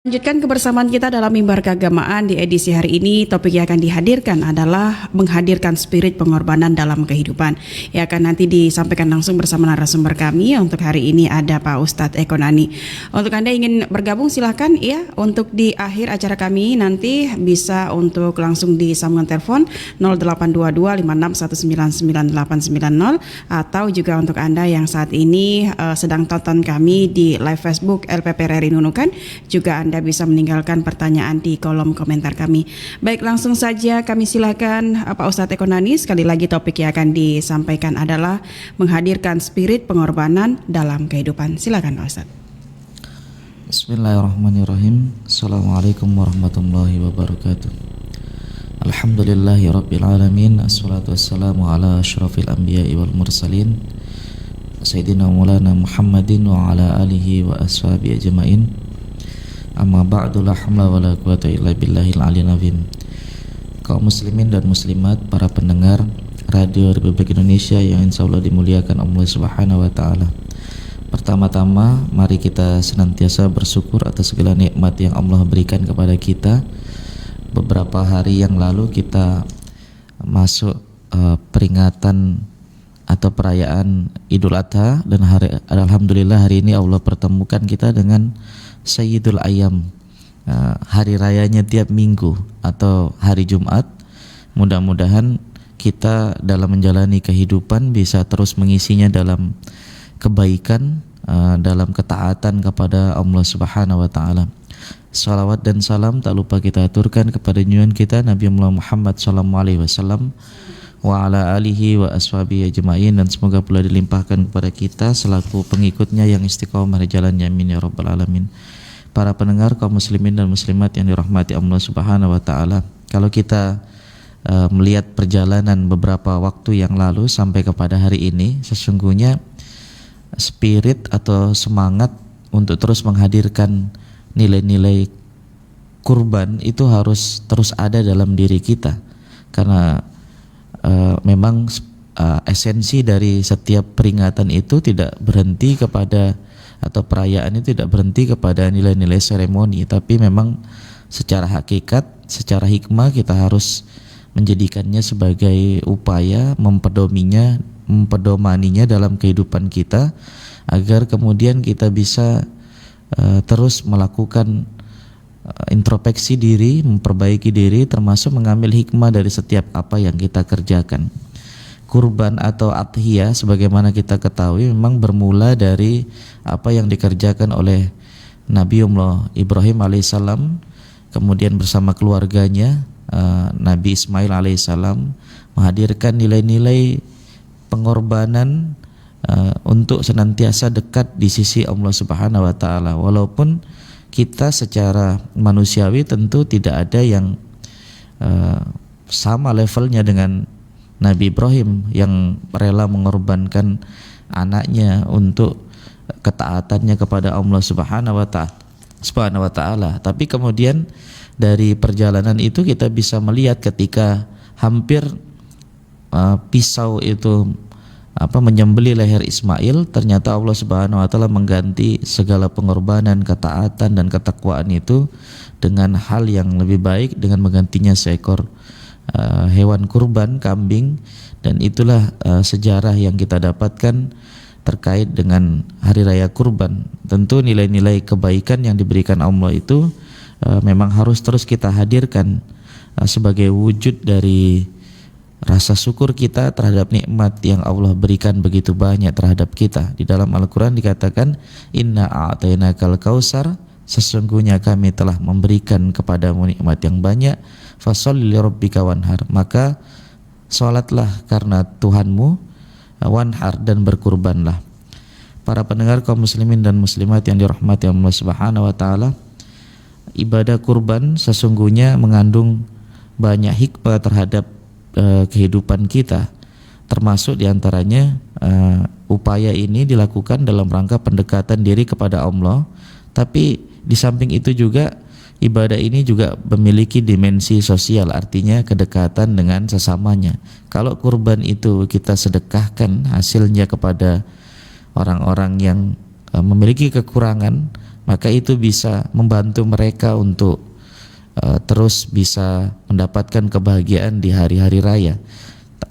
Lanjutkan kebersamaan kita dalam mimbar keagamaan di edisi hari ini. Topik yang akan dihadirkan adalah menghadirkan spirit pengorbanan dalam kehidupan. Yang akan nanti disampaikan langsung bersama narasumber kami. Untuk hari ini ada Pak Ustadz Eko Nani. Untuk Anda ingin bergabung silahkan ya. Untuk di akhir acara kami nanti bisa untuk langsung di sambungan telepon 0822 56199890, atau juga untuk Anda yang saat ini sedang tonton kami di live Facebook LPPRRI Nunukan, juga Anda bisa meninggalkan pertanyaan di kolom komentar kami. Baik, langsung saja kami silakan Pak Ustadz Eko Nani. Sekali lagi topik yang akan disampaikan adalah menghadirkan spirit pengorbanan dalam kehidupan. Silakan Pak Ustadz. Bismillahirrahmanirrahim. Assalamualaikum warahmatullahi wabarakatuh. Alhamdulillahi rabbil alamin. Assalatu wassalamu ala asyrafil anbiya'i wal mursalin Sayyidina Maulana Muhammadin wa ala alihi wa ashabihi ajma'in. Amma ba'du, la hamla wa la quwata illa billahil aliyyil azim. Kaum muslimin dan muslimat, para pendengar Radio Republik Indonesia yang insyaallah dimuliakan Allah Subhanahu wa taala. Pertama-tama mari kita senantiasa bersyukur atas segala nikmat yang Allah berikan kepada kita. Beberapa hari yang lalu kita masuk peringatan atau perayaan Idul Adha, dan alhamdulillah hari ini Allah pertemukan kita dengan Sayyidul Ayyam, hari rayanya tiap minggu atau hari Jumat. Mudah-mudahan kita dalam menjalani kehidupan bisa terus mengisinya dalam kebaikan, dalam ketaatan kepada Allah Subhanahu wa taala. Salawat dan salam tak lupa kita aturkan kepada junjungan kita Nabi Muhammad SAW wa ala alihi wa ashabihi ajma'in, dan semoga pula dilimpahkan kepada kita selaku pengikutnya yang istiqomah di jalannya, amin ya rabbal alamin. Para pendengar, kaum muslimin dan muslimat yang dirahmati Allah Subhanahu wa taala, kalau kita melihat perjalanan beberapa waktu yang lalu sampai kepada hari ini, sesungguhnya spirit atau semangat untuk terus menghadirkan nilai-nilai kurban itu harus terus ada dalam diri kita, karena memang esensi dari setiap peringatan itu tidak berhenti kepada, atau perayaan itu tidak berhenti kepada nilai-nilai seremoni, tapi memang secara hakikat, secara hikmah kita harus menjadikannya sebagai upaya mempedomaninya dalam kehidupan kita, agar kemudian kita bisa terus melakukan introspeksi diri, memperbaiki diri, termasuk mengambil hikmah dari setiap apa yang kita kerjakan. Kurban atau adhiyah sebagaimana kita ketahui memang bermula dari apa yang dikerjakan oleh Nabiullah Ibrahim alaihissalam, kemudian bersama keluarganya Nabi Ismail alaihissalam menghadirkan nilai-nilai pengorbanan untuk senantiasa dekat di sisi Allah Subhanahu wa taala. Walaupun kita secara manusiawi tentu tidak ada yang sama levelnya dengan Nabi Ibrahim yang rela mengorbankan anaknya untuk ketaatannya kepada Allah Subhanahu wa taala. Tapi kemudian dari perjalanan itu kita bisa melihat ketika hampir pisau itu menyembelih leher Ismail, ternyata Allah Subhanahu wa taala mengganti segala pengorbanan, ketaatan dan ketakwaan itu dengan hal yang lebih baik, dengan menggantinya seekor hewan kurban, kambing. Dan itulah sejarah yang kita dapatkan terkait dengan hari raya kurban. Tentu nilai-nilai kebaikan yang diberikan Allah itu memang harus terus kita hadirkan sebagai wujud dari rasa syukur kita terhadap nikmat yang Allah berikan begitu banyak terhadap kita. Di dalam Al-Quran dikatakan, Inna a'tainakal kausar, sesungguhnya kami telah memberikan kepadamu nikmat yang banyak, fasholli lirabbika wanhar, maka sholatlah karena Tuhanmu, wanhar, dan berkurbanlah. Para pendengar, kaum muslimin dan muslimat yang dirahmati Allah Subhanahu wa taala, ibadah kurban sesungguhnya mengandung banyak hikmah terhadap kehidupan kita, termasuk diantaranya upaya ini dilakukan dalam rangka pendekatan diri kepada Allah. Tapi di samping itu juga ibadah ini juga memiliki dimensi sosial, artinya kedekatan dengan sesamanya. Kalau kurban itu kita sedekahkan hasilnya kepada orang-orang yang memiliki kekurangan, maka itu bisa membantu mereka untuk terus bisa mendapatkan kebahagiaan di hari-hari raya.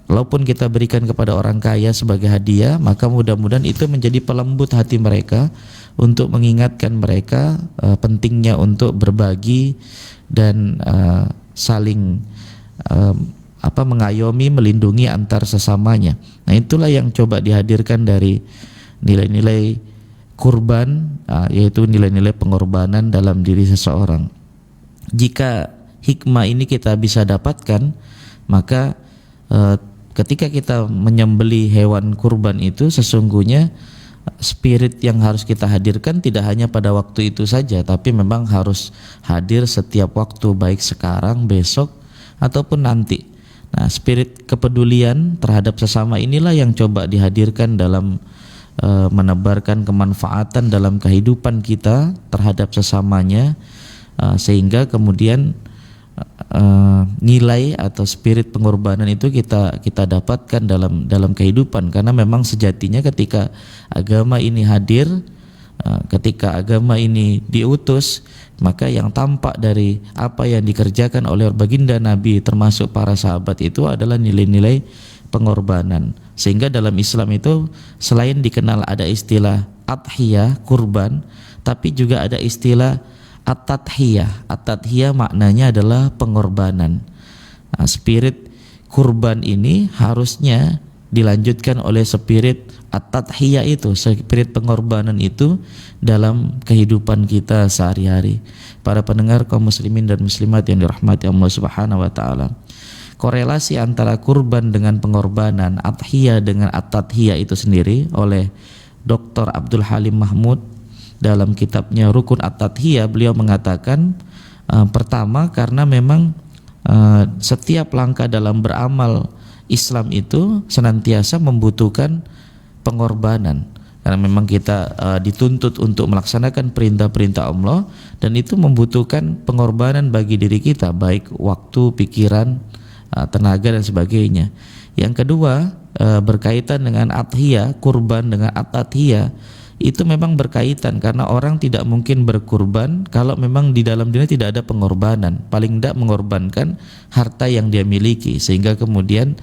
Walaupun kita berikan kepada orang kaya sebagai hadiah, maka mudah-mudahan itu menjadi pelembut hati mereka untuk mengingatkan mereka pentingnya untuk berbagi dan saling mengayomi, melindungi antar sesamanya. Nah, itulah yang coba dihadirkan dari nilai-nilai kurban, yaitu nilai-nilai pengorbanan dalam diri seseorang. Jika hikmah ini kita bisa dapatkan, maka ketika kita menyembelih hewan kurban itu, sesungguhnya spirit yang harus kita hadirkan tidak hanya pada waktu itu saja, tapi memang harus hadir setiap waktu, baik sekarang, besok, ataupun nanti. Nah, spirit kepedulian terhadap sesama inilah yang coba dihadirkan dalam menebarkan kemanfaatan dalam kehidupan kita terhadap sesamanya, sehingga kemudian nilai atau spirit pengorbanan itu kita dapatkan dalam kehidupan. Karena memang sejatinya ketika agama ini hadir, ketika agama ini diutus, maka yang tampak dari apa yang dikerjakan oleh baginda Nabi termasuk para sahabat itu adalah nilai-nilai pengorbanan. Sehingga dalam Islam itu selain dikenal ada istilah adhiyah, kurban, tapi juga ada istilah at-tadhiyah. At-tadhiyah maknanya adalah pengorbanan. Nah, spirit kurban ini harusnya dilanjutkan oleh spirit at-tadhiyah itu, spirit pengorbanan itu dalam kehidupan kita sehari-hari. Para pendengar kaum muslimin dan muslimat yang dirahmati Allah Subhanahu wa taala. Korelasi antara kurban dengan pengorbanan, adhiyah dengan at-tadhiyah itu sendiri oleh Dr. Abdul Halim Mahmud dalam kitabnya Rukun At-Tadhiyah, beliau mengatakan pertama karena memang setiap langkah dalam beramal Islam itu senantiasa membutuhkan pengorbanan, karena memang kita dituntut untuk melaksanakan perintah-perintah Allah, dan itu membutuhkan pengorbanan bagi diri kita, baik waktu, pikiran, tenaga dan sebagainya. Yang kedua berkaitan dengan adhiyah, kurban dengan at-tadhiyah itu memang berkaitan, karena orang tidak mungkin berkurban kalau memang di dalam dirinya tidak ada pengorbanan, paling tidak mengorbankan harta yang dia miliki, sehingga kemudian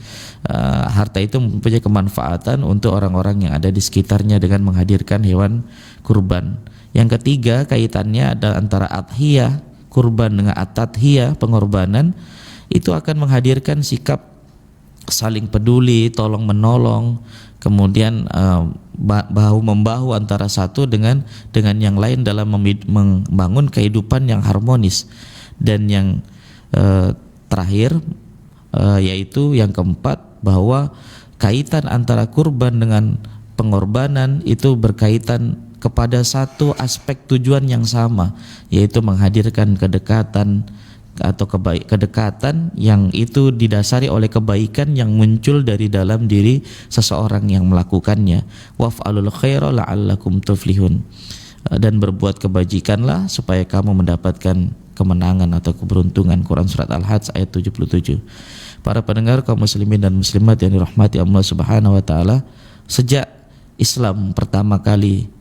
harta itu mempunyai kemanfaatan untuk orang-orang yang ada di sekitarnya dengan menghadirkan hewan kurban. Yang ketiga kaitannya adalah antara adhiyah, kurban dengan at-tadhiyah, pengorbanan, itu akan menghadirkan sikap saling peduli, tolong menolong, kemudian bahu membahu antara satu dengan yang lain dalam membangun kehidupan yang harmonis. Dan yang terakhir yaitu yang keempat, bahwa kaitan antara kurban dengan pengorbanan itu berkaitan kepada satu aspek tujuan yang sama, yaitu menghadirkan kedekatan atau kedekatan yang itu didasari oleh kebaikan yang muncul dari dalam diri seseorang yang melakukannya. Waf'alul khaira la'allakum tuflihun, dan berbuat kebajikanlah supaya kamu mendapatkan kemenangan atau keberuntungan. Quran surat Al-Hajj ayat 77. Para pendengar kaum muslimin dan muslimat yang dirahmati Allah Subhanahu wa taala, sejak Islam pertama kali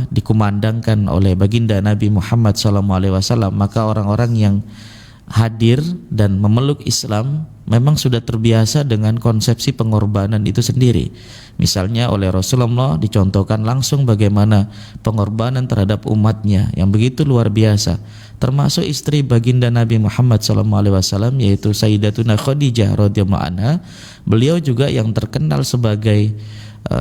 dikumandangkan oleh baginda Nabi Muhammad SAW, maka orang-orang yang hadir dan memeluk Islam memang sudah terbiasa dengan konsepsi pengorbanan itu sendiri. Misalnya oleh Rasulullah dicontohkan langsung bagaimana pengorbanan terhadap umatnya yang begitu luar biasa, termasuk istri baginda Nabi Muhammad SAW yaitu Sayyidatuna Khadijah radhiyallahu anha. Beliau juga yang terkenal sebagai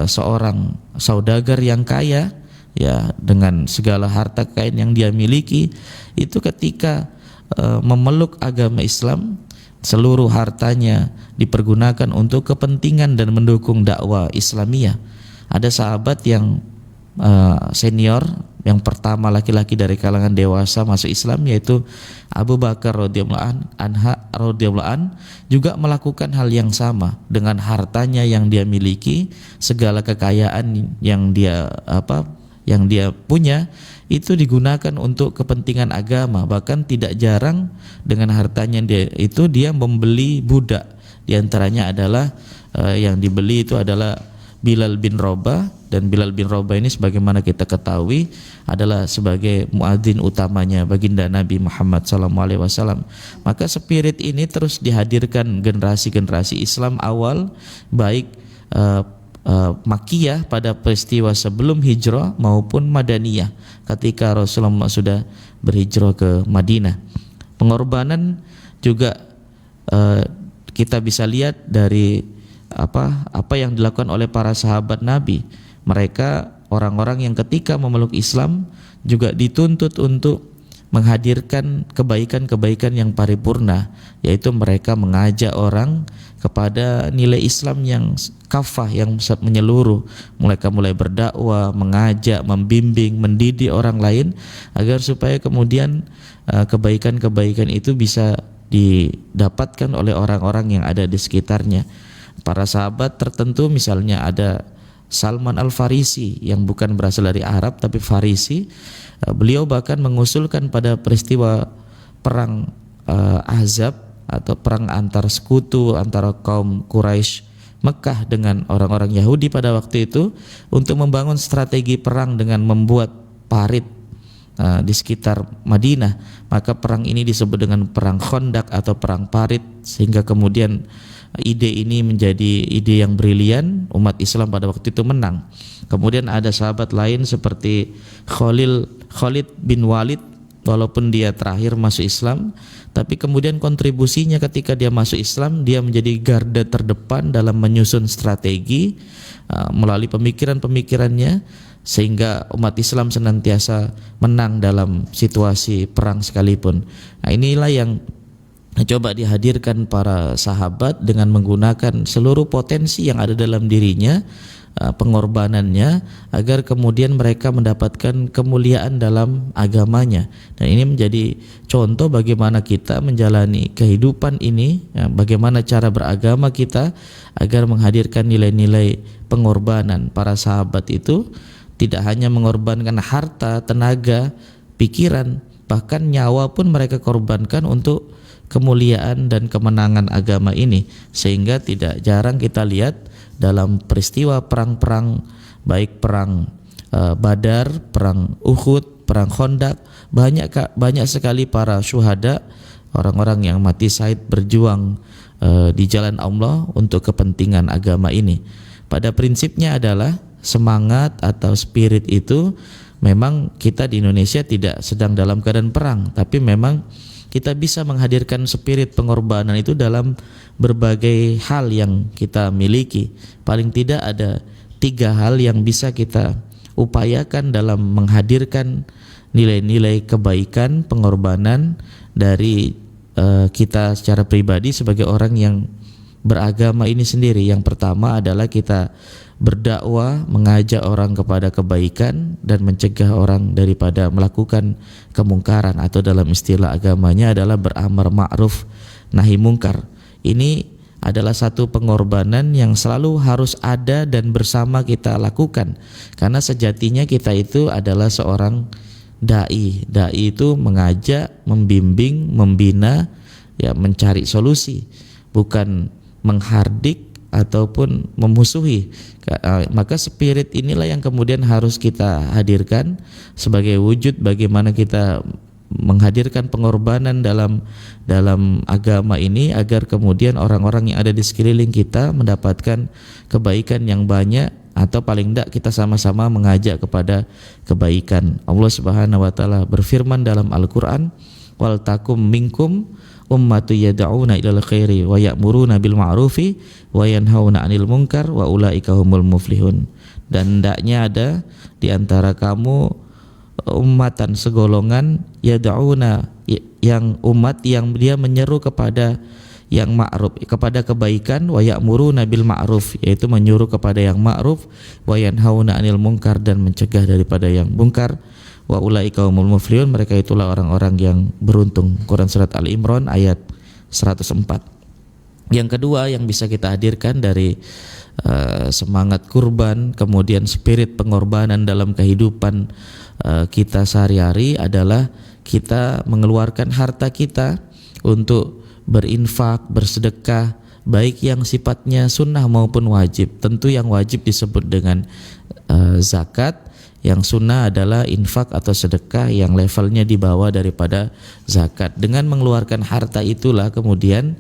seorang saudagar yang kaya, ya, dengan segala harta kekayaan yang dia miliki, itu ketika memeluk agama Islam, seluruh hartanya dipergunakan untuk kepentingan dan mendukung dakwah Islamiyah. Ada sahabat yang senior, yang pertama laki-laki dari kalangan dewasa masuk Islam, yaitu Abu Bakar radhiyallahu an, juga melakukan hal yang sama dengan hartanya yang dia miliki, segala kekayaan yang dia punya itu digunakan untuk kepentingan agama. Bahkan tidak jarang dengan hartanya dia membeli budak. Di antaranya adalah yang dibeli itu adalah Bilal bin Rabah dan Bilal bin Rabah ini sebagaimana kita ketahui adalah sebagai muadzin utamanya baginda Nabi Muhammad SAW. Maka spirit ini terus dihadirkan generasi-generasi Islam awal, baik Makkiyah pada peristiwa sebelum hijrah maupun Madaniyah ketika Rasulullah sudah berhijrah ke Madinah. Pengorbanan juga kita bisa lihat dari apa yang dilakukan oleh para sahabat Nabi. Mereka orang-orang yang ketika memeluk Islam juga dituntut untuk menghadirkan kebaikan-kebaikan yang paripurna, yaitu mereka mengajak orang kepada nilai Islam yang kafah, yang menyeluruh. Mereka mulai berdakwah, mengajak, membimbing, mendidik orang lain agar supaya kemudian kebaikan-kebaikan itu bisa didapatkan oleh orang-orang yang ada di sekitarnya. Para sahabat tertentu misalnya ada Salman Al-Farisi yang bukan berasal dari Arab tapi Farisi. Beliau bahkan mengusulkan pada peristiwa perang Ahzab atau perang antar sekutu antara kaum Quraisy Mekah dengan orang-orang Yahudi pada waktu itu untuk membangun strategi perang dengan membuat parit di sekitar Madinah. Maka perang ini disebut dengan perang Khandaq atau perang parit, sehingga kemudian ide ini menjadi ide yang brilian. Umat Islam pada waktu itu menang. Kemudian ada sahabat lain seperti Khalid bin Walid, walaupun dia terakhir masuk Islam, tapi kemudian kontribusinya ketika dia masuk Islam, dia menjadi garda terdepan dalam menyusun strategi melalui pemikiran-pemikirannya, sehingga umat Islam senantiasa menang dalam situasi perang sekalipun. Nah, inilah yang coba dihadirkan para sahabat dengan menggunakan seluruh potensi yang ada dalam dirinya, pengorbanannya, agar kemudian mereka mendapatkan kemuliaan dalam agamanya. Dan ini menjadi contoh bagaimana kita menjalani kehidupan ini, bagaimana cara beragama kita agar menghadirkan nilai-nilai pengorbanan. Para sahabat itu tidak hanya mengorbankan harta, tenaga, pikiran, bahkan nyawa pun mereka korbankan untuk kemuliaan dan kemenangan agama ini. Sehingga tidak jarang kita lihat dalam peristiwa perang-perang, baik perang Badar, perang Uhud, perang Khandaq, banyak sekali para syuhada, orang-orang yang mati syahid berjuang di jalan Allah untuk kepentingan agama ini. Pada prinsipnya adalah semangat atau spirit itu, memang kita di Indonesia tidak sedang dalam keadaan perang, tapi memang kita bisa menghadirkan spirit pengorbanan itu dalam berbagai hal yang kita miliki. Paling tidak ada 3 hal yang bisa kita upayakan dalam menghadirkan nilai-nilai kebaikan, pengorbanan dari kita secara pribadi sebagai orang yang beragama ini sendiri. Yang pertama adalah kita berdakwah, mengajak orang kepada kebaikan dan mencegah orang daripada melakukan kemungkaran, atau dalam istilah agamanya adalah beramar ma'ruf nahi mungkar. Ini adalah satu pengorbanan yang selalu harus ada dan bersama kita lakukan, karena sejatinya kita itu adalah seorang dai. Dai itu mengajak, membimbing, membina, ya, mencari solusi, bukan menghardik ataupun memusuhi. Maka spirit inilah yang kemudian harus kita hadirkan sebagai wujud bagaimana kita menghadirkan pengorbanan dalam agama ini, agar kemudian orang-orang yang ada di sekeliling kita mendapatkan kebaikan yang banyak, atau paling tidak kita sama-sama mengajak kepada kebaikan. Allah Subhanahu wa taala berfirman dalam Al-Qur'an, wal takum minkum ummatu yad'una ilal khairi wa ya'muruna bil ma'rufi wa yanhauna 'anil munkar wa ulaika humul muflihun. Dan hendaknya ada di antara kamu ummatan segolongan yad'una, yang umat yang dia menyeru kepada yang ma'ruf, kepada kebaikan, wa ya'muruna bil ma'ruf, yaitu menyuruh kepada yang ma'ruf, wa yanhauna 'anil munkar, dan mencegah daripada yang munkar. Wa ulaika humul muflihun, mereka itulah orang-orang yang beruntung. Quran surat Al-Imran ayat 104. Yang kedua yang bisa kita hadirkan dari semangat kurban, kemudian spirit pengorbanan dalam kehidupan kita sehari-hari adalah kita mengeluarkan harta kita untuk berinfak, bersedekah baik yang sifatnya sunnah maupun wajib. Tentu yang wajib disebut dengan zakat, yang sunnah adalah infak atau sedekah yang levelnya di bawah daripada zakat. Dengan mengeluarkan harta itulah kemudian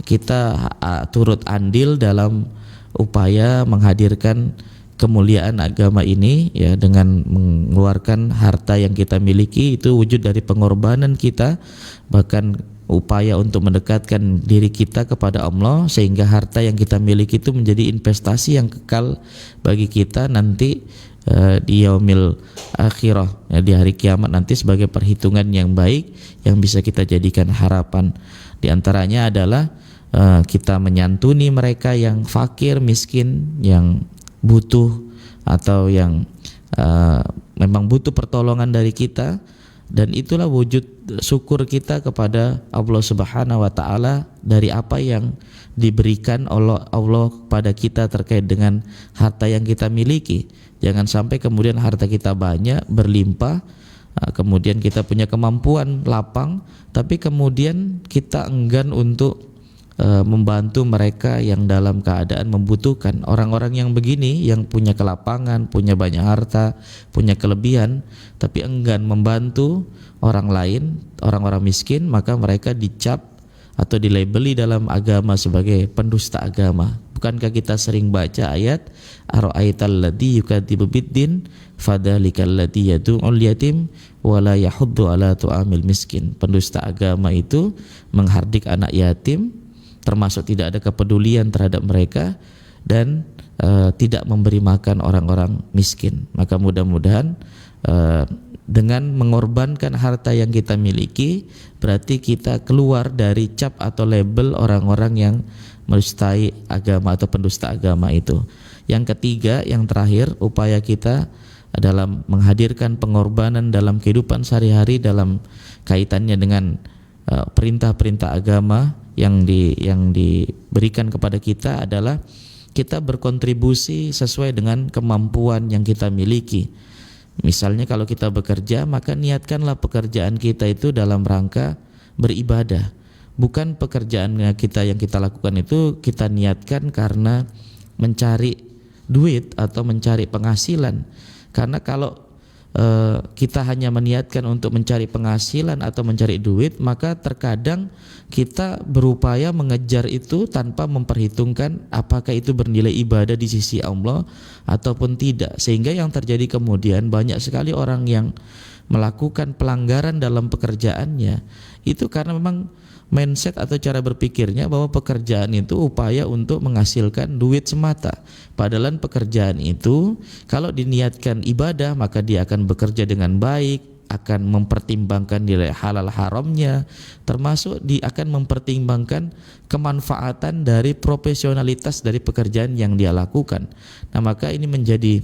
kita turut andil dalam upaya menghadirkan kemuliaan agama ini, ya, dengan mengeluarkan harta yang kita miliki. Itu wujud dari pengorbanan kita, bahkan upaya untuk mendekatkan diri kita kepada Allah, sehingga harta yang kita miliki itu menjadi investasi yang kekal bagi kita nanti di yaumil akhirah, ya, di hari kiamat nanti, sebagai perhitungan yang baik yang bisa kita jadikan harapan. Di antaranya adalah kita menyantuni mereka yang fakir, miskin, yang butuh atau yang memang butuh pertolongan dari kita, dan itulah wujud syukur kita kepada Allah Subhanahu wa taala dari apa yang diberikan Allah kepada kita terkait dengan harta yang kita miliki. Jangan sampai kemudian harta kita banyak, berlimpah, kemudian kita punya kemampuan lapang, tapi kemudian kita enggan untuk membantu mereka yang dalam keadaan membutuhkan. Orang-orang yang begini, yang punya kelapangan, punya banyak harta, punya kelebihan, tapi enggan membantu orang lain, orang-orang miskin, maka mereka dicap atau dilabeli dalam agama sebagai pendusta agama. Bukankah kita sering baca ayat ara'aital ladzi yukadzibu biddin fadzalikal ladzi yad'ul yatim wa la yahuddu ala tu'amil miskin. Pendusta agama itu menghardik anak yatim, termasuk tidak ada kepedulian terhadap mereka, dan tidak memberi makan orang-orang miskin. Maka mudah-mudahan dengan mengorbankan harta yang kita miliki, berarti kita keluar dari cap atau label orang-orang yang mendustai agama atau pendusta agama itu. Yang ketiga, yang terakhir, upaya kita adalah menghadirkan pengorbanan dalam kehidupan sehari-hari dalam kaitannya dengan perintah-perintah agama yang diberikan kepada kita adalah kita berkontribusi sesuai dengan kemampuan yang kita miliki. Misalnya kalau kita bekerja, maka niatkanlah pekerjaan kita itu dalam rangka beribadah. Bukan pekerjaan kita yang kita lakukan itu kita niatkan karena mencari duit atau mencari penghasilan. Karena kalau kita hanya meniatkan untuk mencari penghasilan atau mencari duit, maka terkadang kita berupaya mengejar itu tanpa memperhitungkan apakah itu bernilai ibadah di sisi Allah ataupun tidak. Sehingga yang terjadi kemudian banyak sekali orang yang melakukan pelanggaran dalam pekerjaannya itu karena memang mindset atau cara berpikirnya bahwa pekerjaan itu upaya untuk menghasilkan duit semata. Padahal pekerjaan itu kalau diniatkan ibadah, maka dia akan bekerja dengan baik, akan mempertimbangkan nilai halal haramnya, termasuk dia akan mempertimbangkan kemanfaatan dari profesionalitas dari pekerjaan yang dia lakukan. Nah, maka ini menjadi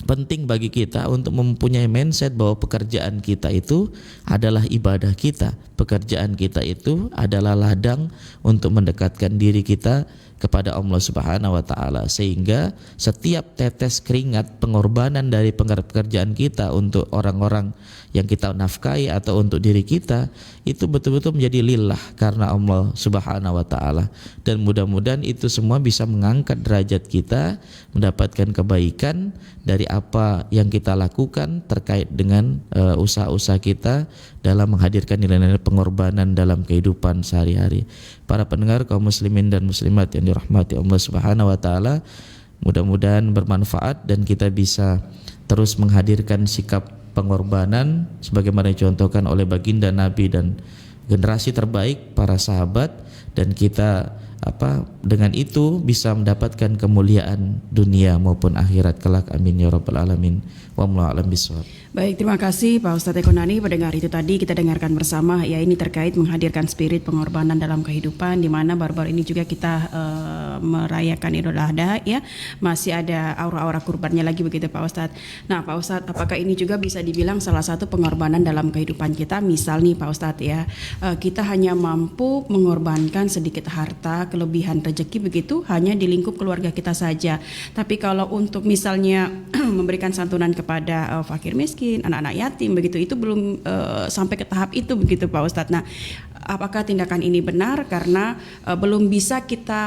penting bagi kita untuk mempunyai mindset bahwa pekerjaan kita itu adalah ibadah kita. Pekerjaan kita itu adalah ladang untuk mendekatkan diri kita kepada Allah Subhanahu wa taala, sehingga setiap tetes keringat pengorbanan dari pekerjaan kita untuk orang-orang yang kita nafkahi atau untuk diri kita itu betul-betul menjadi lillah karena Allah Subhanahu wa taala. Dan mudah-mudahan itu semua bisa mengangkat derajat kita, mendapatkan kebaikan dari apa yang kita lakukan terkait dengan usaha-usaha kita dalam menghadirkan nilai-nilai pengorbanan dalam kehidupan sehari-hari. Para pendengar kaum muslimin dan muslimat yang dirahmati Allah Subhanahu wa taala, mudah-mudahan bermanfaat dan kita bisa terus menghadirkan sikap pengorbanan sebagaimana dicontohkan oleh baginda Nabi dan generasi terbaik para sahabat, dan kita dengan itu bisa mendapatkan kemuliaan dunia maupun akhirat kelak. Amin ya rabbal alamin. Wallahu a'lam bishawab. Baik, terima kasih Pak Ustadz Ekonani. Pendengar, itu tadi kita dengarkan bersama, ya, ini terkait menghadirkan spirit pengorbanan dalam kehidupan, di mana baru-baru ini juga kita merayakan Idul Adha, ya, masih ada aura-aura kurbannya lagi begitu Pak Ustadz. Nah Pak Ustadz, apakah ini juga bisa dibilang salah satu pengorbanan dalam kehidupan kita? Misal nih Pak Ustadz, ya, kita hanya mampu mengorbankan sedikit harta, kelebihan rezeki begitu hanya di lingkup keluarga kita saja. Tapi kalau untuk misalnya memberikan santunan kepada fakir miskin miskin, anak-anak yatim begitu. Itu belum sampai ke tahap itu begitu Pak Ustadz. Nah, apakah tindakan ini benar karena belum bisa kita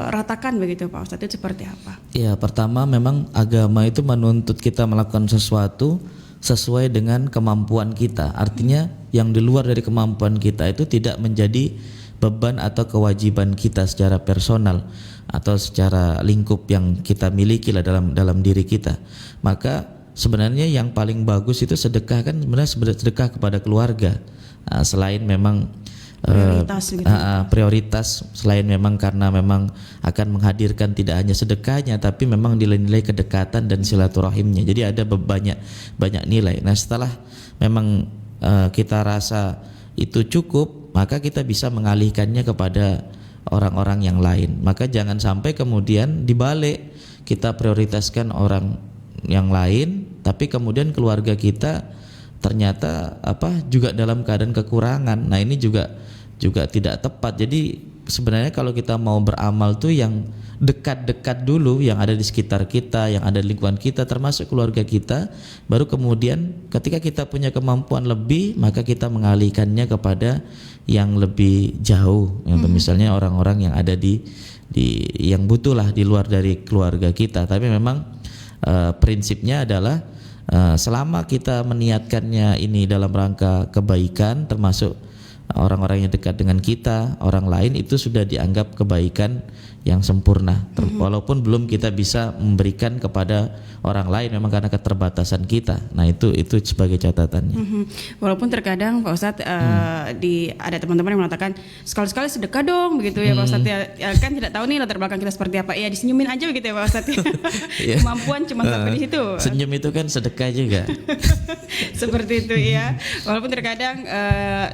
ratakan begitu Pak Ustadz, itu seperti apa? Ya, pertama memang agama itu menuntut kita melakukan sesuatu sesuai dengan kemampuan kita. Artinya yang di luar dari kemampuan kita itu tidak menjadi beban atau kewajiban kita secara personal atau secara lingkup yang kita miliki lah dalam diri kita. Maka sebenarnya yang paling bagus itu sedekah, kan sebenarnya sedekah kepada keluarga. Selain memang prioritas, selain memang karena memang akan menghadirkan tidak hanya sedekahnya tapi memang nilai-nilai kedekatan dan silaturahimnya. Jadi ada banyak nilai. Nah, setelah memang kita rasa itu cukup, maka kita bisa mengalihkannya kepada orang-orang yang lain. Maka jangan sampai kemudian dibalik, kita prioritaskan orang yang lain tapi kemudian keluarga kita ternyata juga dalam keadaan kekurangan. Nah, ini juga tidak tepat. Jadi sebenarnya kalau kita mau beramal tuh yang dekat-dekat dulu, yang ada di sekitar kita, yang ada di lingkungan kita, termasuk keluarga kita, baru kemudian ketika kita punya kemampuan lebih, maka kita mengalihkannya kepada yang lebih jauh, misalnya orang-orang yang ada di yang butuh lah di luar dari keluarga kita. Tapi memang prinsipnya adalah selama kita meniatkannya ini dalam rangka kebaikan, termasuk orang-orang yang dekat dengan kita, orang lain, itu sudah dianggap kebaikan yang sempurna. Walaupun belum kita bisa memberikan kepada orang lain memang karena keterbatasan kita. Nah, itu sebagai catatannya. Walaupun terkadang Pak Ustadz ada teman-teman yang mengatakan sekali-sekali sedekah dong begitu ya Pak Ustadz ya, kan tidak tahu nih latar belakang kita seperti apa. Ya disenyumin aja begitu ya Pak Ustadz ya. Kemampuan cuma sampai di situ. Senyum itu kan sedekah juga. Seperti itu ya. Walaupun terkadang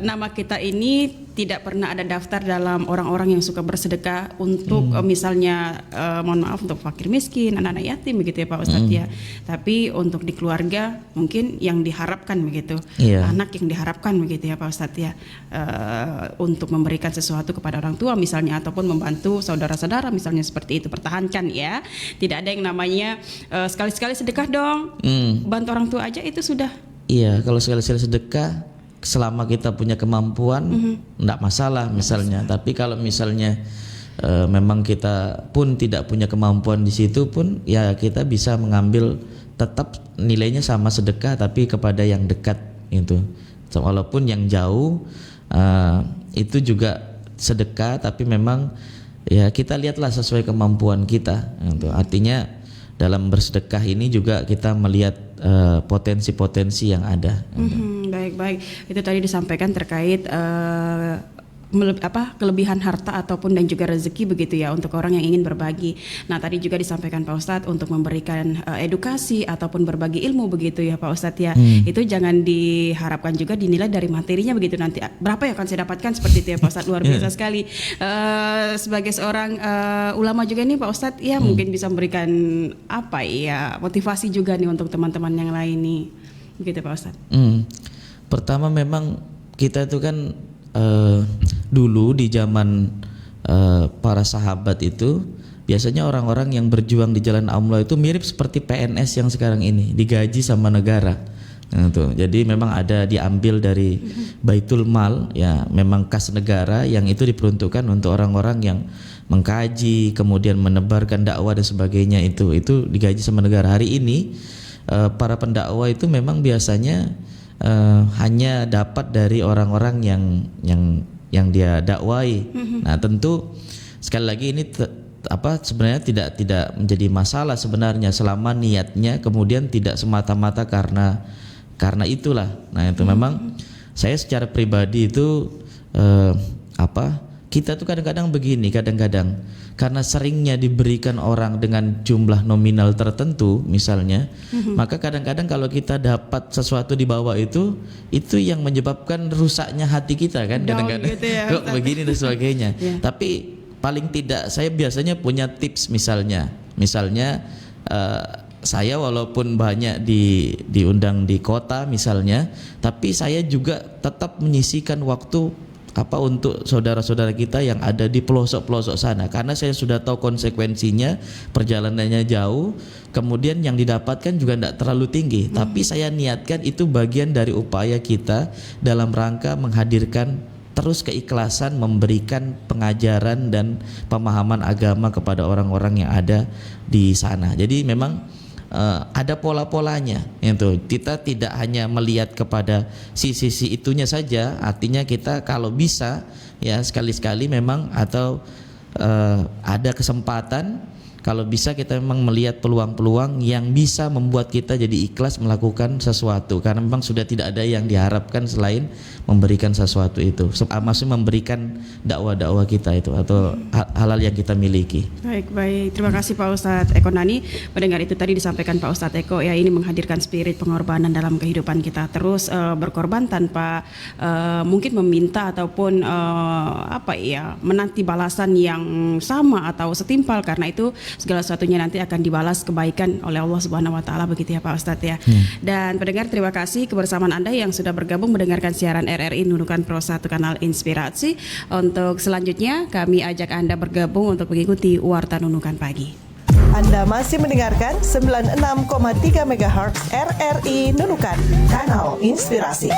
nama kita ini tidak pernah ada daftar dalam orang-orang yang suka bersedekah untuk misalnya mohon maaf untuk fakir miskin, anak-anak yatim begitu ya Pak Ustadz ya. Tapi untuk di keluarga mungkin yang diharapkan begitu, anak yang diharapkan begitu ya Pak Ustadz ya, untuk memberikan sesuatu kepada orang tua misalnya ataupun membantu saudara-saudara misalnya, seperti itu. Pertahankan ya. tidak ada yang namanya sekali-sekali sedekah dong, bantu orang tua aja itu sudah. Iya, kalau sekali-sekali sedekah selama kita punya kemampuan enggak masalah misalnya. Tapi kalau misalnya memang kita pun tidak punya kemampuan di situ pun, ya kita bisa mengambil tetap nilainya sama sedekah tapi kepada yang dekat itu. Walaupun yang jauh itu juga sedekah, tapi memang ya kita lihatlah sesuai kemampuan kita gitu. Artinya dalam bersedekah ini juga kita melihat potensi-potensi yang ada. Baik. Itu tadi disampaikan terkait kelebihan harta ataupun dan juga rezeki begitu ya untuk orang yang ingin berbagi. Nah, tadi juga disampaikan Pak Ustadz untuk memberikan edukasi ataupun berbagi ilmu begitu ya Pak Ustadz ya. Itu jangan diharapkan juga dinilai dari materinya begitu, nanti berapa yang akan saya dapatkan seperti itu ya Pak Ustadz. Luar biasa sekali. Sebagai seorang ulama juga nih Pak Ustadz ya, mungkin bisa memberikan motivasi juga nih untuk teman-teman yang lain nih begitu Pak Ustadz. Pertama memang kita itu kan dulu di zaman para sahabat itu biasanya orang-orang yang berjuang di jalan Allah itu mirip seperti PNS yang sekarang ini, digaji sama negara. Nah, jadi memang ada diambil dari Baitul Mal ya, memang kas negara yang itu diperuntukkan untuk orang-orang yang mengkaji kemudian menebarkan dakwah dan sebagainya, itu digaji sama negara. Hari ini para pendakwah itu memang biasanya hanya dapat dari orang-orang yang dia dakwai. Nah, tentu sekali lagi ini sebenarnya tidak menjadi masalah sebenarnya selama niatnya kemudian tidak semata-mata karena itulah. Nah, itu memang saya secara pribadi itu kita tuh kadang-kadang begini, kadang-kadang karena seringnya diberikan orang dengan jumlah nominal tertentu misalnya, maka kadang-kadang kalau kita dapat sesuatu di bawah itu yang menyebabkan rusaknya hati kita kan, kadang-kadang gitu ya, kok begini dan sebagainya. Tapi paling tidak saya biasanya punya tips, misalnya saya walaupun banyak diundang di kota misalnya, tapi saya juga tetap menyisihkan waktu untuk saudara-saudara kita yang ada di pelosok-pelosok sana, karena saya sudah tahu konsekuensinya, perjalanannya jauh, kemudian yang didapatkan juga tidak terlalu tinggi, tapi saya niatkan itu bagian dari upaya kita dalam rangka menghadirkan terus keikhlasan memberikan pengajaran dan pemahaman agama kepada orang-orang yang ada di sana. Jadi memang ada pola-polanya itu. Kita tidak hanya melihat kepada sisi itunya saja, artinya kita kalau bisa ya sekali-sekali memang atau ada kesempatan, kalau bisa kita memang melihat peluang-peluang yang bisa membuat kita jadi ikhlas melakukan sesuatu, karena memang sudah tidak ada yang diharapkan selain memberikan sesuatu itu, maksudnya memberikan dakwah-dakwah kita itu atau hal-hal yang kita miliki. Baik, terima kasih Pak Ustadz Eko Nani. Mendengar itu tadi disampaikan Pak Ustadz Eko, ya ini menghadirkan spirit pengorbanan dalam kehidupan kita, terus berkorban tanpa mungkin meminta ataupun menanti balasan yang sama atau setimpal, karena itu segala sesuatunya nanti akan dibalas kebaikan oleh Allah Subhanahu wa taala, begitu ya Pak Ustadz ya. Dan pendengar, terima kasih kebersamaan Anda yang sudah bergabung mendengarkan siaran RRI Nunukan Pro 1 Kanal Inspirasi. Untuk selanjutnya kami ajak Anda bergabung untuk mengikuti Warta Nunukan Pagi. Anda masih mendengarkan 96,3 MHz RRI Nunukan Kanal Inspirasi.